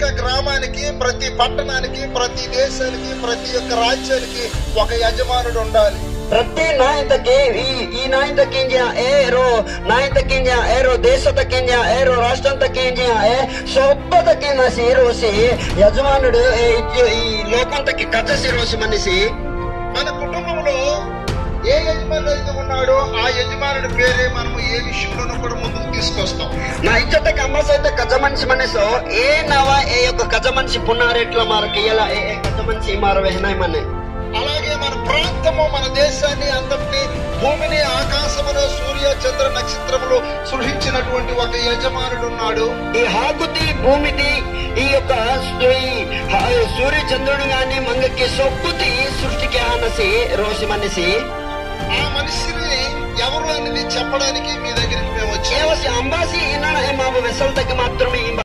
ఒక్క గ్రామానికి, ప్రతి పట్టణానికి, ప్రతి దేశానికి, ప్రతి ఒక్క రాజ్యానికి ఒక యజమానుడు ఉండాలి. ಪ್ರತಿ ನಾಯಕಕ್ಕೆ ಈ ನಾಯಕಕ್ಕೆ ಏರೋ ನಾಯಕಕ್ಕೆ ಏರೋ దేశతಕ್ಕೆ ఏరో రాష్ట్రంతಕ್ಕೆ సొప్పతಕ್ಕೆ సిరోసి యజమానుడు ఈ లోకంతకి కచ్చసిరోసి మనిషి. మన కుటుంబంలో ఏ యజమానుడు అయితే ఉన్నాడో ఆ యజమానుడి పేరే మనము ఏ విషయంలోనూ కూడా ముందుకు తీసుకొస్తాం. నా ఇచ్చతకి అమ్మ సైత కజ మనిషి మనసు ఏ నవా ఏ యొక్క కజ మనిషి పున్నారెట్ల మారకి ఎలా ఏ కజ మనిషి మారవేనాయి మనే. అలాగే మన ప్రాంతము, మన దేశాన్ని అంతటిని, భూమిని, ఆకాశమును, సూర్య చంద్ర నక్షత్రములు సృష్టించినటువంటి ఒక యజమానుడు ఉన్నాడు. ఈ హాకుతి భూమిది ఈ యొక్క సూర్య చంద్రుడు గాని మంగకి సొప్పుతి సృష్టికి ఆనసి రోజు మనిషి. ఆ మనిషిని ఎవరు అనేది చెప్పడానికి మీ దగ్గరికి మేము వచ్చాము. అంబాసి ఈనాడు మా వెసల దగ్గర మాత్రమే